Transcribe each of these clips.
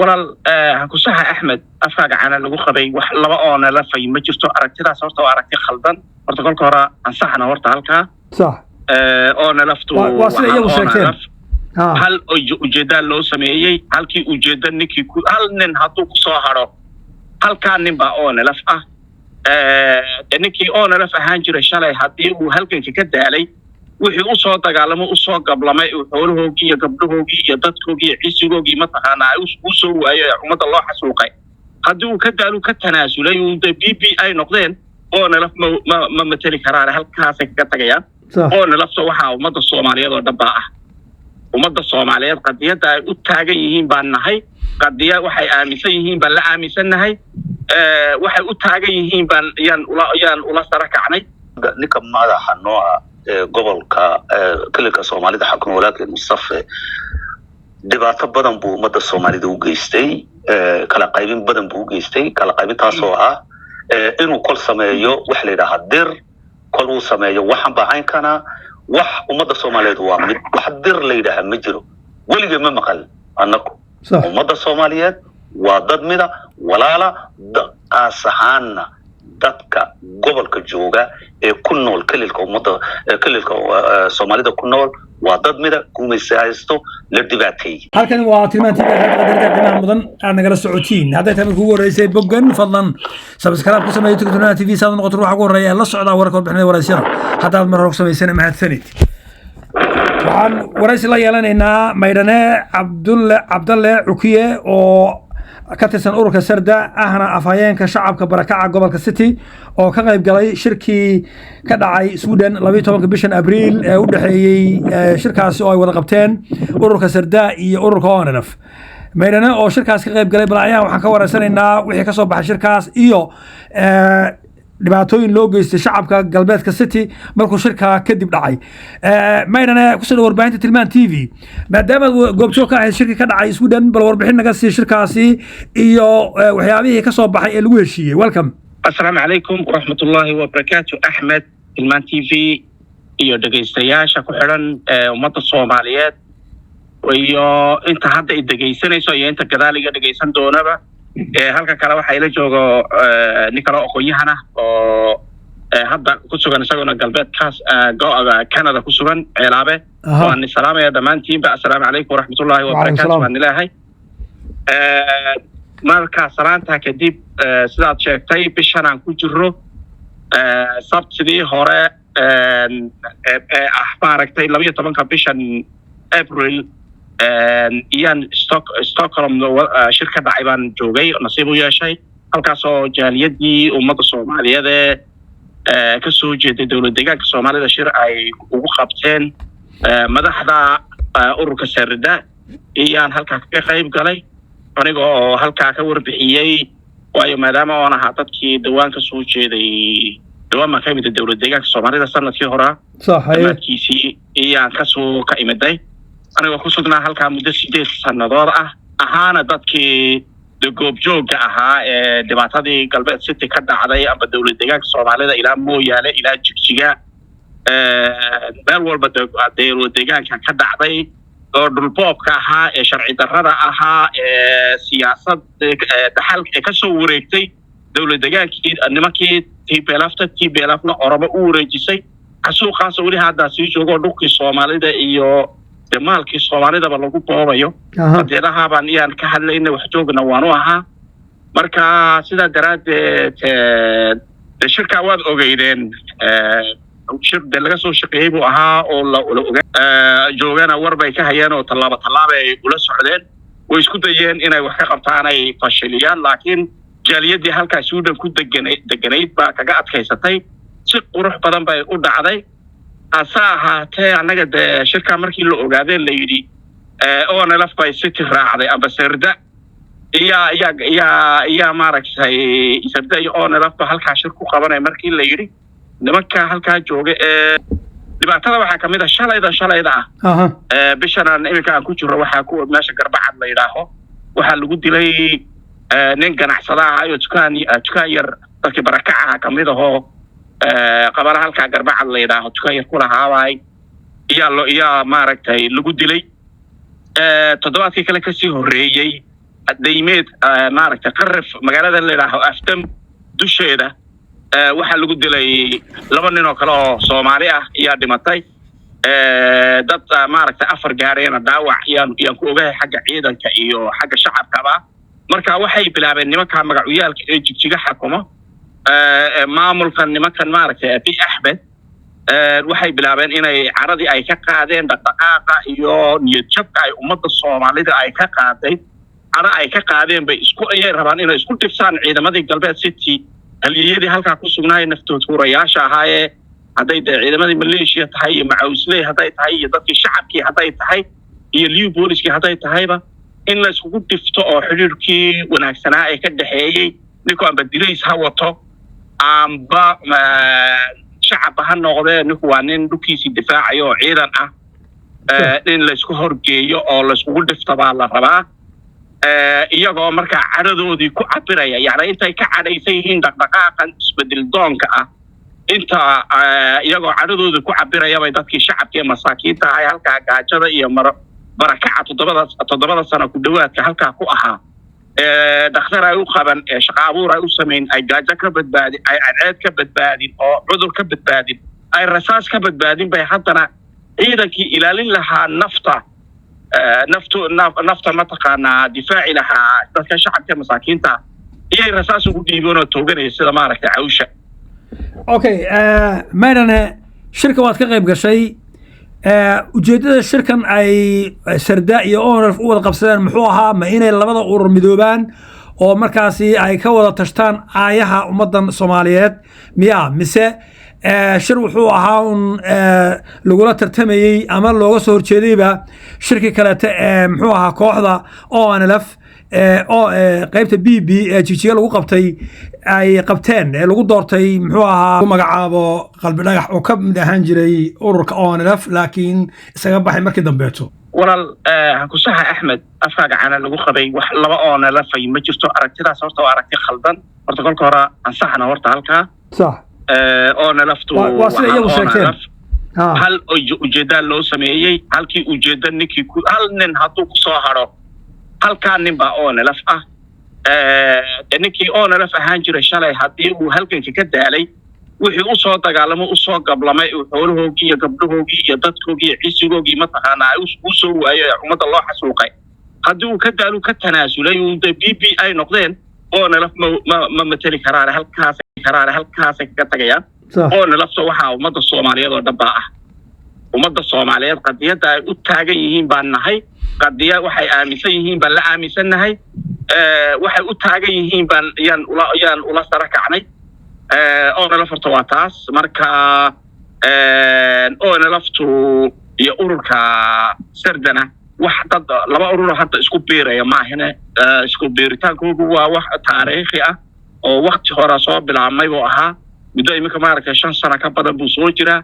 walaal ku saxa Axmed afkaaga cana lagu qabay wax laba oona la fay ma jirto aragtidaas horta waa aragti khaldan horta kolka hore ansaxna horta halka صح oona laftu waa sida iyagu sheegteen hal ujeedada loo sameeyay halkii ujeedada ninkii hal nin hadduu ku soo haro halka nin baa oona laf ah ninkii oona laf ahaan jiray shalay haddii uu halkanka ka daalay wixii u soo dagaalamo u soo gablamay xoolahoogii iyo gabdhahoogii iyo dadkoogii iyo ciisigoogii mataqaanaa u soo waayay ummadda loo xasuuqay haddii uu ka daalu ka tanaasulay uu BBI noqdeen oona laf ma matali karaan halkaasay kaga tagayaan oona lafta waxaa ummadda Soomaaliyeed oo dhanba ah ummadda Soomaaliyeed qadiyada ay u taagan yihiin baan nahay qadiya waxay aaminsan yihiin baan la aaminsanahay waxay u taagan yihiin baan yaan ula sarakacnay ninka madaxa nooca gobolka kalka Soomaalida xukun walaalkeen Mustafa dhibaato badan buu ummadda Soomaalida u geystay kala qaybin badan buu u geystay kala qaybintaas oo ah inuu kol sameeyo wax la yiraahdo dir kol uu sameeyo waxan baahan kana wax ummadda Soomaaliyeed waa mid wax dir la yiraahdo ma jiro waliga ma maqal annagu ummadda Soomaaliyeed waa dad mida walaala asaxaana dadka gobolka jooga ee ku nool kalilka ummadda kalilka Soomaalida ku nool waa dad mida guumaysto la dhibaatay halkan waa tilmaantii qadarka qiimaha mudan aan nagala socotiin hadday tahay ugu horeysay boggan fadlan subscribe ku sameeyo tiktok TV saad noqoto waxa ugu horeeya la socda wararka warbixinada waraysiga haddaad mar hore sameysana mahadsanid waxaan waraysi la yeelanaynaa maydane Cabdulle Cukiye oo ka tirsan ururka Sarda ahna afhayeenka shacabka barakaca gobolka City oo ka qayb galay shirkii ka dhacay Sweden 12 bishan Abriil ee u dhaxeeyay shirkaasi oo ay wada qabteen ururka Sarda iyo ururka ONLF maydana oo shirkaas ka qayb galay balaayaha waxaan ka waraysanaynaa wixii ka soo baxay shirkaas iyo dhibaatooyin loo geystay shacabka galbeedka City markuu shirka kadib dhacay maydana ku soo warbaahinta tilmaan TV maadaama goobjoog ka ahayd shirkii ka dhacay Sweden bal warbixin naga sii shirkaasi iyo waxyaabihii ka soo baxay ee lagu heshiiyay welcome assalaamu calaykum waraxmatullaahi wabarakaatu Axmed tilmaan TV iyo dhageystayaasha ku xiran ummadda Soomaaliyeed iyo inta hadda ay dhageysanayso iyo inta gadaaliga dhageysan doonaba halka kale waxa ila joogo Nicola Okoyahana oo hadda ku sugan isaguna galbeedkaas Canada ku sugan ceelaabe waan salaamaya dhamaantiinba assalaamu calaykum waraxmatullaahi wabarakaatu waan ilaahay marka salaanta kadib sidaad sheegtay bishan aan ku jirro sabtidii hore maaragtay 12 bishan April iyaan Stockholm shirka dhacay baan joogay nasiib u yeeshay halkaas oo jaaliyadii ummadda Soomaaliyeed ka soo jeeday dawladda deegaanka Soomaalida shir ay ugu qabteen madaxda ururka Sarda iyaan halkaa ka qayb galay aniga oo halkaa ka warbixiyay waayo maadaama aan ahaa dadkii dawaanka soo jeeday dawaan ka mid dawladda deegaanka Soomaalida sanadkii hore saxaykiisii iyaan ka soo ka imaday aniga ku sugnaa halka muddo 8 sanadood ah ahaana dadkii goobjooga ahaa ee dhibaatadii galbeed City ka dhacday amba dawladda deegaanka Soomaalida ilaa Mooyaale ilaa Jigjiga meel walba dawladda deegaanka ka dhacday oo dhulboobka ahaa ee sharci darrada ahaa ee siyaasad dhaxal ka soo wareegtay dawladda deegaankii nimankii TPLF-na Oromo u wareejisay xasuuqaas wali hadda sii joogo dhulkii Soomaalida iyo maalkii Soomaalida lagu boobayo hadeedaha baan iyaan ka hadlaynay wax joogna waan u ahaa marka sida daraadeed shirka waad ogeydeen shirka laga soo shaqeeyay buu ahaa oo la joogana warbay ka hayeen oo tallaabo ay ula socdeen way isku dayeen inay wax ka qabtaan ay fashiliyaan laakiin jaaliyadii halkaas Sweden ku deganayd baa kaga adkaysatay si qurux badan bay u dhacday asahaatee anaga shirka markii la ogaaday la yiri ONLF bay City raacday amba Sarda iya maaragtay Sarda iyo ONLF halka shir ku qabanay markii la yiri nimanka halka jooga dhibaatada waxa kamid ah shalayda bishan imika aan ku jiro waxa ku meesha Garbacad la yiraahdo waxa lagu dilay nin ganacsada ah iyo dukaan yar dadkii barakaca kamid ah qabala halka Garbacad la yiraahdo dukaan ku lahaaway iya maaragtay lagu dilay toddobaadkii kale ka sii horeeyay daymeed maaragtay qarrif magaalada la yidhaaho aftam dusheeda waxaa lagu dilay 2 nin oo kale oo Soomaali ah ayaa dhimatay dad maaragtay 4 gaareen dhaawac yaan ku ogahay xagga ciidanka iyo xagga shacabkaba marka waxay bilaabeen nimanka magacyaalka ee jigjiga xakumo maamulkan nimankan maaragtay Abiy Ahmed waxay bilaabeen inay caradii ay ka qaadeen dhaqdhaqaaqa iyo niyad jabka ay ummadda Soomaalida ay ka qaaday cara ay ka qaadeen bay isku ayay rabaan inay isku dhifsaan ciidamadii galbeed city haliyadii halka ku sugnaayeen naftood hurayaasha ahaayee hadday ciidamadii Malaysia tahay iyo Macawisley hadday tahay iyo dadkii shacabkii hadday tahay iyo liu booliskii hadday tahayba in la isku dhifto oo xiriirkii wanaagsanaa ay ka dhaxeeyay ninku amba dilays ha wato amba shacab ha noqdeen ninku waa nin dhulkiisii difaacayo oo ciidan ah in la isku horgeeyo oo la isku dhifto baa la rabaa iyagoo markaa caradoodii ku cabiraya yani intay ka cadhaysan yihiin dhaqdhaqaaqan isbedel doonka ah inta iyagoo caradoodii ku cabiraya bay dadkii shacabkii masaakiinta ahay halkaa gaajada iyo barakaca 7 sano ku dhawaadka halkaa ku ahaa dhakhtar ay u qaban shaqo abuur ay u sameyn ay gaajo ka badbaadin ay cadceed ka badbaadin oo cudur ka badbaadin ay rasaas ka badbaadin bay haddana ciidankii ilaalin lahaa nafta mataqaanaa difaaci lahaa dadka shacabka masaakiinta iyay rasaas ugu dhiibeen oo tooganaya sida maaragtay cawsha okay maydane shirka waad ka qayb gashay ujeedada shirkan ay sarda iyo ONLF u wada qabsadeen muxuu ahaa ma inay labada urur midoobaan oo markaasi ay ka wada tashtaan aayaha ummadan Soomaaliyeed miya mise shir wuxuu ahaa un lagula tartamayay ama looga soo horjeedayba shirki kale muxuu ahaa kooxda ONLF oo qaybta BB ee jigjiga lagu qabtay ay qabteen lagu doortay muxuu ahaa magacaabo qalbi dhagax oo ka mid ahaan jiray ururka ONLF laakiin isaga baxay markii dambeeto walaal ku saxa Ahmed afkaaga cana lagu qabay wax laba ONLF ay ma jirto aragtidaas horta waa aragti khaldan horta kolka hore ansaxna horta halka صح ONLF hal ujeeda loo sameeyay halkii ujeeda ninkii hal nin hadduu ku soo haro halkaa nin baa ONLF ah ninkii ONLF ahaan jiray shalay haddii uu halganka ka daalay wixii u soo dagaalamo u soo gablamay xoolahoogii iyo gabdhahoogii iyo dadkoogii iyo cisigoogii mataqaanaa u soo waayay ummadda loo xasuuqay haddii uu ka daalu ka tanaasulay uu BB ay noqdeen ONLF ma matali karaan halkaas ka tagayaan ONLF waxaa ummadda Soomaaliyeed oo dhanba ah ummadda Soomaaliyeed qadiyada ay u taagan yihiin baan nahay qadiya waxay aaminsan yihiin baan la aaminsanahay waxay u taagan yihiin baan yaan ula sarakacnay ONLF waa taas marka ONLF iyo ururka sardana wax dad laba urur hadda isku biiraya ma ahina isku biiritaankoodu waa wax taariikhi ah oo waqti hore soo bilaabmay buu ahaa muddo imika maaragtay 5 sano ka badan buu soo jiraa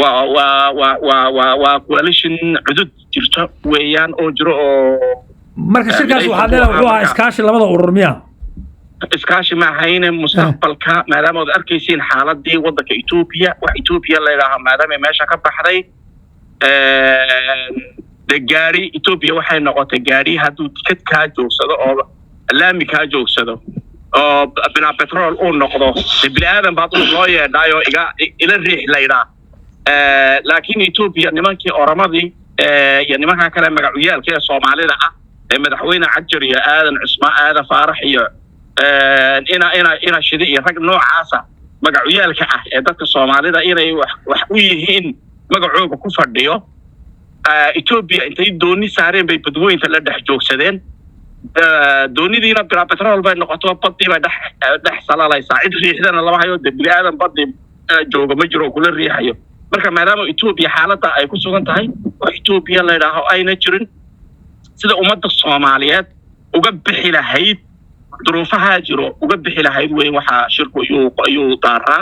waa coalition cudud jirto weeyaan oo jiro oo marka shirkaas waxaa leedahay wuxuu ahaa iskaashi labada urur miya iskaashi ma ahayne mustaqbalka maadaama aad arkaysiin xaaladii waddanka Ethiopia wax Ethiopia la yiraahdo maadaama meesha ka baxday gaari Ethiopia waxay noqotay gaari hadduu tikad ka joogsado oo laami ka joogsado oo bina petrol uu noqdo bilaadan baad loo yeedhayo ila riix layra laakiin Ethiopia nimankii oramadii iyo nimanka kale magacyaalka ee Soomaalida ah ee madaxweyne Cajar iyo aadan Cusmaan aadan Faarax iyo ina shidi iyo rag noocaasa magacyaalka ah ee dadka Soomaalida inay wax u yihiin magacooga ku fadhiyo Ethiopia intay dooni saareen bay badweynta la dhex joogsadeen doonidiina bina petrol bay noqoto badii bay dhex salaalaysaa cid riixdana laba hayo bilaadan badii jooga ma jiro kula riixayo marka maadaama Ethiopia xaaladda ay ku sugan tahay oo Ethiopia la yiraahdo ayna jirin sida ummadda Soomaaliyeed uga bixi lahayd duruufaha jiro uga bixi lahayd weyn waxa shirku ayuu daaraa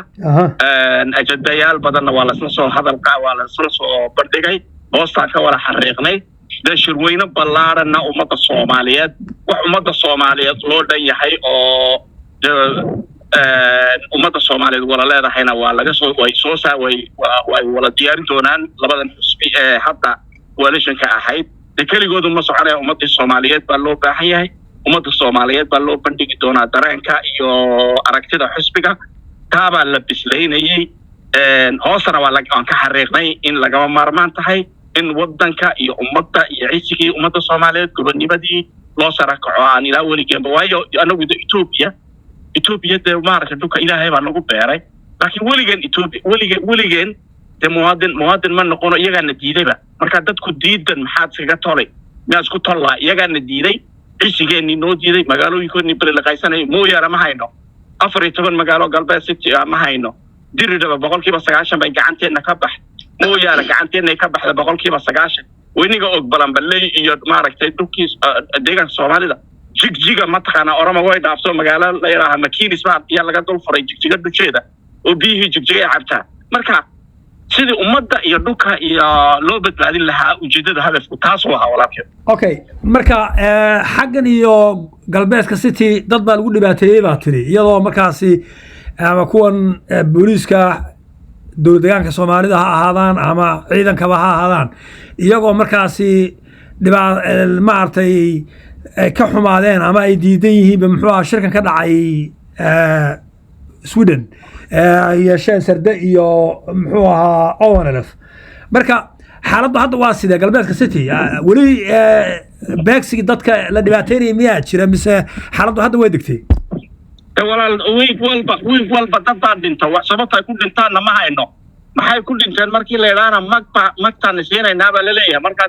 ajadayaal badanna waa la isla soo hadalka waa la isla soo bandhigay hoostaan ka wada xariiqnay shirweyne ballaaranna ummadda Soomaaliyeed wax ummadda Soomaaliyeed loo dhan yahay oo ummadda Soomaaliyeed wala leedahayna waa laga soo way wala diyaarin doonaan labadan xusbi ee hadda coalitionka ahayd keligoodu ma soconaya ummadda Soomaaliyeed baa loo baahan yahay ummadda Soomaaliyeed baa loo bandhigi doonaa dareenka iyo aragtida xisbiga taaba la bislaynayay hoosna waa aan ka xariiqnay in lagama maarmaan tahay in wadanka iyo ummadda iyo ciisigii ummadda Soomaaliyeed gobonimadii loo sarakaco aan ilaa weligeeba waayo anagu Ethiopia de maarka dhulka Ilaahay baa nagu beeray laakiin weligan Ethiopia weligan de muwaadin ma noqono iyagana diidayba marka dadku diidan maxaad iskaga tolay miyaa isku tollaa iyagana diiday ciisigeenii noo diiday magaalooyinkoodii bari la qaysanay mooyaane ma hayno 14 magaalo galbeed city ma hayno diridaba 90% bay gacanteena ka bax mooyaane gacanteena ka baxda 90% weyniga og balanbalay iyo maaragtay dhulkiis deegaanka Soomaalida jigjiga ma taqaana orama way dhaafso magaalo la yiraahdo Makinis baa ayaa laga dul furay jigjiga dhulkeeda oo biyihii jigjiga ay cabtaa marka sidii ummadda iyo dhulka iyo loo badbaadin lahaa ujeedada hadafku taas waa walaalkay okay marka xaggan iyo galbeedka city dad baa lagu dhibaateeyay baa tiri iyadoo markaasi ama kuwan booliiska dowladda Soomaalida ha ahaadaan ama ciidanka ha ahaadaan iyagoo markaasi maartay ka xumaadeen ama ay diidan yihiin muxuu ahaa shirkan ka dhacay Sweden yeesheen sarda iyo muxuu ahaa ONLF marka xaaladdu hadda waa sidee galbeedka city wali beegsigi dadka la dhibaateynay miyaa jira mise xaaladdu hadda way degtay walaal week walba dad baa dhinta sababta ay ku dhintaanna ma hayno maxay ku dhinteen markii la yiraahdo magtaan siinayna baa la leeyahay marka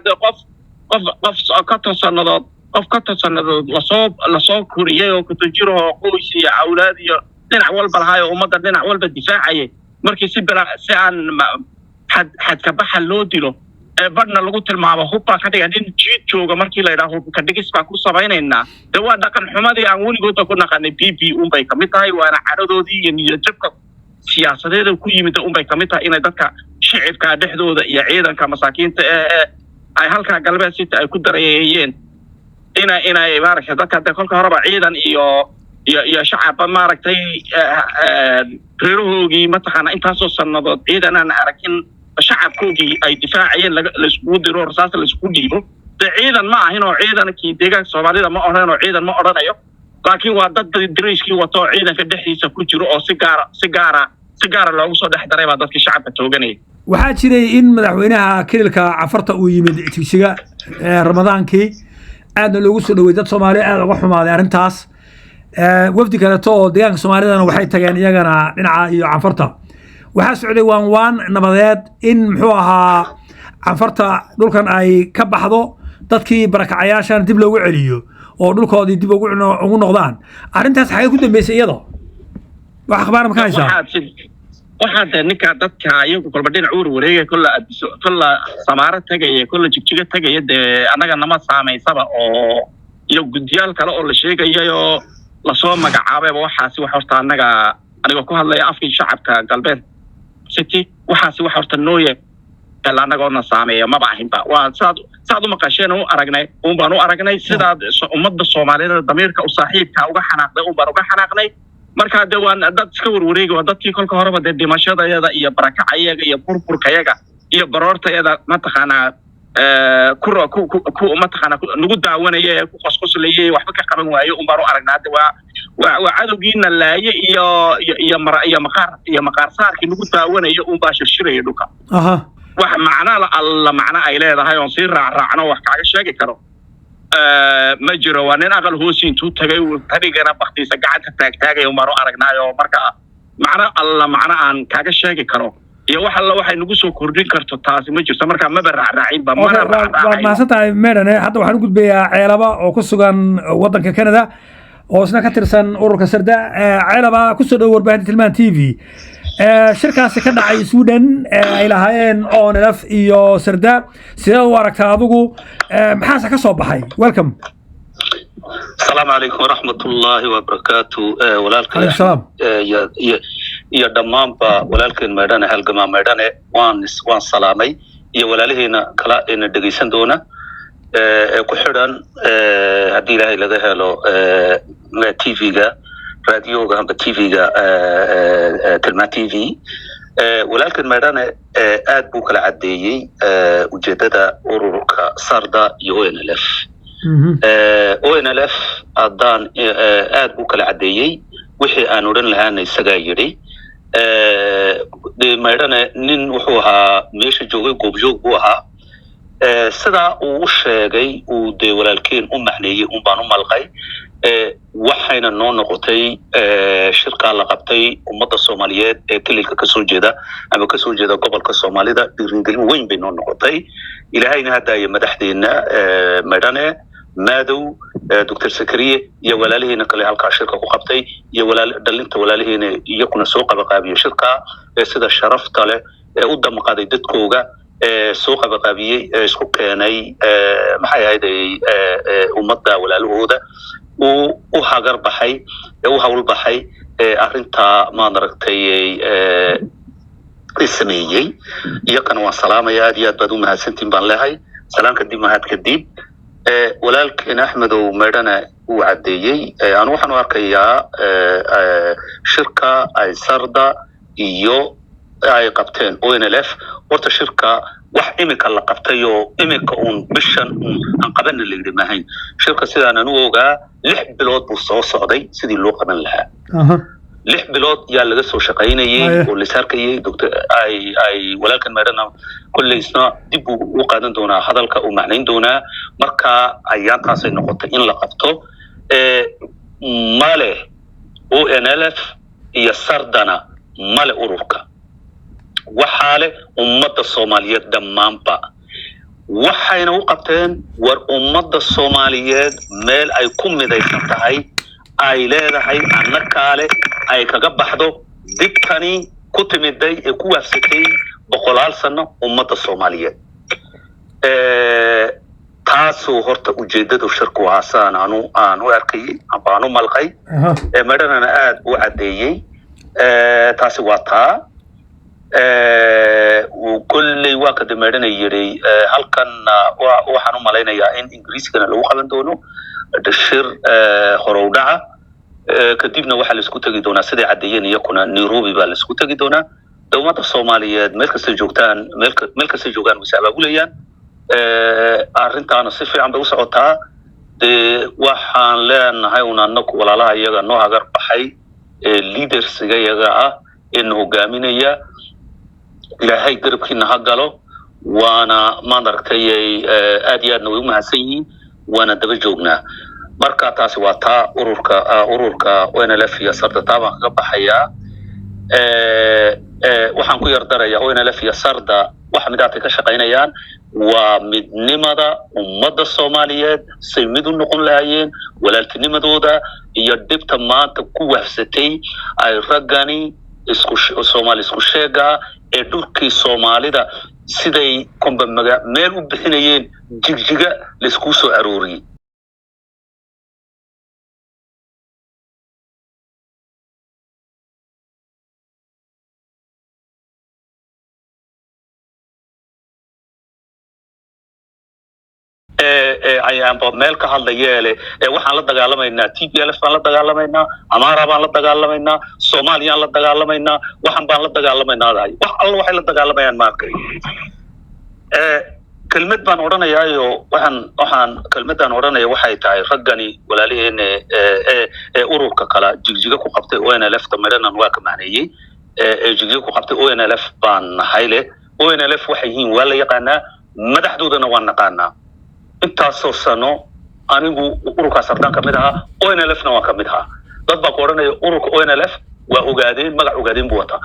qof ka toosanadood la soo kuriyay oo ku tajiro qoys iyo awlaad iyo dhinac walba lahaay ummadda dhinac walba difaacayay markii si aan xad ka baxa loo dilo badna lagu tilmaamo hubba ka dhigan in jiid jooga markii la yiraahdo ka dhigis baa ku sameeynayna waa dhaqan xumadii aan weligood ku naqanay PP bay kamid tahay waana caradoodii iyo niyad jabka siyaasadeed ku yimid bay kamid tahay inay dadka shicibka dhexdooda iyo ciidanka masaakiinta ay halka galbeed city ay ku dareeyeen inay maaragtay dadka kolka horeba ciidan iyo shacab maaragtay reerohoogii ma taqaana intaasoo sanadood ciidan aan arkin shacabkoogii ay difaacayeen la isku diro rasaas la isku dhiibo ciidan ma ahin oo ciidankii deegaanka Soomaalida ma oran oo ciidan ma oranayo laakiin waa dad diriiskii wato ciidanka dhexdiisa ku jiro oo si gaara loogu soo dhex daray baa dadka shacabka tooganay waxaa jiray in madaxweynaha kililka Cafarta uu yimid tigsiga Ramadaankii aadna loogu soo dhaweeyay dad Soomaali aad uga xumaaday arintaas wafdi kale oo deegaanka Soomaalida waxay tageen iyagana dhinaca iyo Cafarta waxa socday waan nabadeed in muxuu ahaa Cafarta dhulkan ay ka baxdo dadkii barakacayaashan dib loogu celiyo oo dhulkoodii dib ugu noqdaan arintaas xagee ku dambeysay iyadoo wax akhbaar ma ka haysaa waxaad ninka dadka iyagu kolba dhinac wareegay kulla Samaara tagay kulla jigjiga tagay anaga nama saameysaba oo iyo guddiyaal kale oo la sheegay oo la soo magacaabay waxaasi wax horta aniga ku hadlay afkii shacabka galbeed city waxaasi wax horta nooye anagoona saameeyo ma baahinba waa saad u maqasheen oo aragnay sidaad ummadda Soomaaliyeed damiirka u saaxiibka uga xanaaqnay marka waan dad iska wareegay waa dadkii kolka horeba dhimashadayada iyo barakacayaga iyo burburkayaga iyo baroortayada ma taqaana ma taqaana nagu daawanayay ku qosqoslayay waxba ka qaban waayo aragnaa waa cadowgiina laaye iyo maqaar saarkii nagu daawanayo shirshiraya dhulka wax macna ay leedahay oo si raacno wax kaaga sheegi karo ma jiro waa nin aqal hoos intuu tagay tarigana baqtiisa gacanta taagtaagay aragnaayo marka macna aan kaaga sheegi karo iyo wax alla waxay nagu soo kordhin karto taasi ma jirto marka ma raacin ba ma santahay meedane hadda waxaan u gudbayaa ceelaba oo ku sugan wadanka Canada oo isna ka tirsan ururka sarda ceelaba ku soo dhow warbaahinta Tilmaan TV shirkaasi ka dhacay Sweden ay lahaayeen ONLF iyo sarda sidoo u aragtaa adigu maxaa ka soo baxay welcome السلام عليكم ورحمة الله وبركاته ولكن يا دمام ولكن ميدان هالجماعة ميدان وان سلامي يا ولالهنا كلا إن دقيسن دونا كحران هدي له إلى ذا هلو تي في جا راديو جا تي في جا تلما تي في ولكن ميدان آد بوكلا عديي وجددا أورك سردا يوين لف ONLF haddaan aad buu kala caddeeyey wixii aan odhan lahaana isagaa yidhi maydhane nin wuxuu ahaa meesha joogay goobjoog buu ahaa sidaa uu u sheegay uu dee walaalkeen u macneeyey un baan u malqay waxayna noo noqotay shirkaa la qabtay ummadda soomaaliyeed ee kililka kasoo jeeda ama kasoo jeeda gobolka soomaalida dhiirigelin weyn bay noo noqotay ilaahayna haddaaya madaxdeena maydhane maadow doctor sakariye iyo walaalihiina kale halkaa shirka ku qabtay iyo dhalinta walaalihiina iyakuna soo qabaqaabiyo shirkaa sida sharafta leh ee u damqaday dadkooga soo qabaqaabiyey isku keenay maxay ahayd ummadda walaalahooda u hagar baxay u hawl baxay arrintaa maad aragtay sameeyey iyakana waan salaamaya aad iyo aad baad u mahadsantiin baan leehay salaan kadib mahad kadib walaalkeen axmedow maydhana uu caddeeyey anu waxaan u arkayaa shirka ay sarda iyo ay qabteen ONLF horta shirka wax imika la qabtay oo imika uun bishan aan qabanna la yidhi maahayn shirka sidaanan u ogaa 6 bilood buu soo socday sidii loo qaban lahaa 6 bilood yaa laga soo shaqaynayey oo la sarkayay doctor ay walaalkan maydhana kulley isna dib u qaadan doonaa hadalka uu macnayn doonaa marka ayaantaasay noqotay in la qabto male ONLF iyo sardana male ururka waxaa leh ummadda soomaaliyeed dhammaanba waxayna u qabteen war ummadda soomaaliyeed meel ay ku midaysan tahay ay leedahay annakaale ay kaga baxdo dibtani ku timiday ee ku waafsatay 100 sano ummadda soomaaliyeed taasoo horta ujeedadu shirku aasaan aan u arkayay ama aan u malqay maydhanana aad u caddeeyey taasi waa taa kulley waa ka dameedhana yidhi halkan waxaan u malaynayaa in ingiriiskana lagu qaban doono shir horow dhaca kadibna waxaa laisku tegi doonaa siday caddeeyeen iyakuna nairobi baa laisku tegi doonaa dowladda soomaaliyeed meel kastay joogaan wayse abaabulayaan arrintaana si fiican bay u socotaa dee waxaan leenahay un annagu walaalaha iyaga noo hagar baxay leadersiga iyaga ah ee na hogaaminaya ilaahay garabkiina ha galo waana maad aragtay aad iyo aadna way u mahadsan yihiin waana daba joognaa marka taasi waa taa ururka ONLF iyo sarda taa baan kaga baxayaa waxaan ku yardarayaa ONLF iyo sarda waxa midaatay ka shaqaynayaan waa midnimada ummadda soomaaliyeed say mid u noqon lahaayeen walaaltinimadooda iyo dhibta maanta ku wafsatay ay raggani soomaali isku sheega ee dhulkii soomaalida siday kombamaga meel u bixinayeen jigjiga laisku soo arooriyey ayaanba meel ka hadlayeele waxaan la dagaalamaynaa TPLF baan la dagaalamaynaa Amara baan la dagaalamaynaa Soomaaliyaan la dagaalamaynaa waxaan baan la dagaalamaynaa wax alla waxay la dagaalamayaan maarkay kelmad baan oranayaa waxaan kelmadan oranaya waxay tahay raggani walaaliheen ururka kala jigjiga ku qabtay ONLF tamarenan waa ka macneeyay jigjiga ku qabtay ONLF baan hayle ONLF waxay yihiin waa la yaqaanaa madaxdoodana waa naqaanaa intaasoo sano anigu ururka sardan kamid aha ONLF-na waa kamid aha dad baa ku oranaya ururka ONLF waa ogaadeen magac ogaadeen buu wataa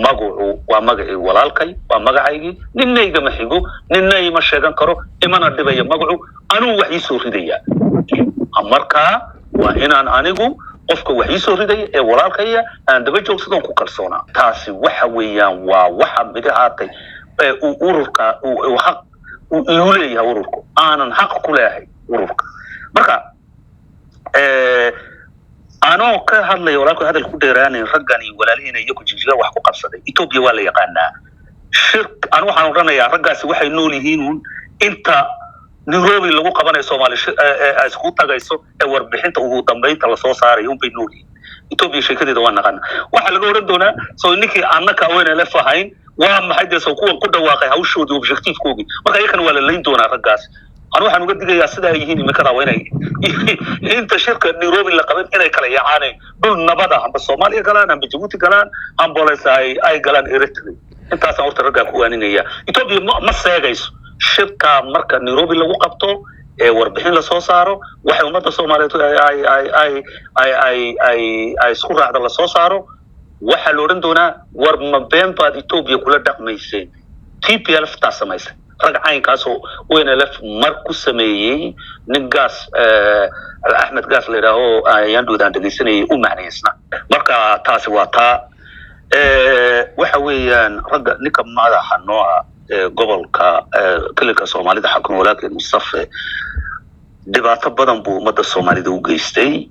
magacu waa magacii walaalkay waa magacaygii ninayga ma xigo ninay ma sheegan karo imana dhibaya magacu anuu wax ii soo ridaya marka waa inaan anigu qofka wax ii soo ridaya ee walaalkaya aan daba joogsadon ku kalsoonaa taasi waxa weeyaan waa waxa midahaatay ururka uu xaq uu leeyahay ururka aanan xaq ku leeyahay ururka marka anoo ka hadlayo walaalku hadal ku dheeraanay raggani walaalihina iyo ku jigjiga wax ku qabsaday Ethiopia waa la yaqaanaa shirk aan waxaan oranayaa raggaasi waxay nool yihiin inta Nairobi lagu qabanayo Soomaali ay isku tagayso ee warbixinta ugu dambeynta la soo saaray bay nool yihiin Ethiopia sheekadeeda waa naqaan waxa laga oran doonaa soo ninkii annaka ONLF ahayn waa maxay deeso kuwa ku dhawaaqay hawshoodii objectivekoodii marka iyakan waa la leyn doonaa raggaas أنا waxaan uga digayaa sida ay yihiin imika inay inta shirka Nairobi la qaban inay kala yaacaan dhul nabada amba Soomaaliya galaan amba Djibouti galaan amba ay galaan Eritrea intaas aan urta raga ku waaninaya Ethiopia ma seegayso shirka marka Nairobi lagu qabto ee warbixin la soo saaro waxay ummadda Soomaaliyeed ay isku raacda la soo saaro waxa la oran doonaa war ma been baad Ethiopia kula dhaqmaysay TPLF taasamaysay rag caynkaas oo WNLF mar ku sameeyay nin gaas Ahmed gaas la yiraahdo ayaan doodaan dhageysanay u macnaysna marka taasi waa taa waxa weeyaan rag ninka madaxa nooca gobolka kilka Soomaalida xukun walaalkeen Mustafa dhibaato badan buu ummadda Soomaalida u geystay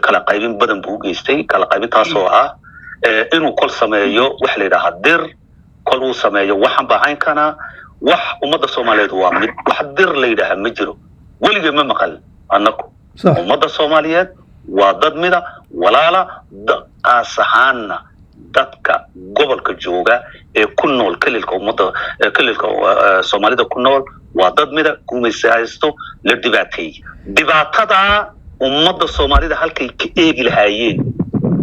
kala qaybin badan buu u geystay kala qaybintaas oo ah inuu kol sameeyo wax la yiraahdo dir kol uu sameeyo waxan baahan kana wax ummadda Soomaaliyeed waa mid wax dir la yiraahdo ma jiro waliga ma maqal annagu ummadda Soomaaliyeed waa dad mida walaala asaxaana dadka gobolka jooga ee ku nool kililka ummadda kililka Soomaalida ku nool waa dad mida guumaysto la dhibaatada ummadda Soomaalida halkay ka eegi lahaayeen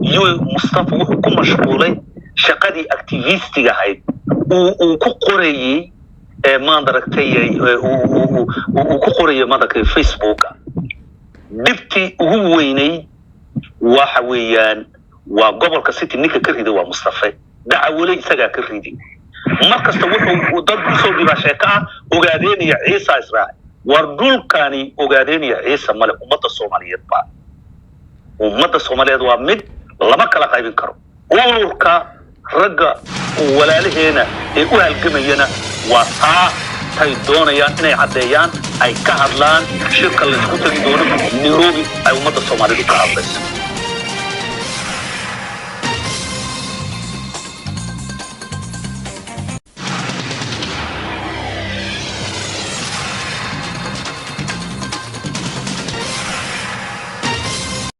iyo Mustafa wuxuu ku mashquulay shaqadii activistiga ahayd uu ku qorayay ما دركتي وكقرية ما ذاك فيسبوك دبتي هو ويني وحويان وقبل كسيتي نيكا كريدي ومصطفى دعولي سجا كريدي مركز توحو وضد بصوبي بشكا وقادين يا عيسى إسرائيل وردول كاني وقادين يا عيسى ملك أمة الصومالية با أمة الصومالية وامد لما كلا قايبين كرو وركا رجع ولا لهنا يقول الجميعنا وطاع تيدونيان إني عديان أي كهرلان شركة اللي تكون تجدونه نيروبي أي أمة الصومالية كهرلان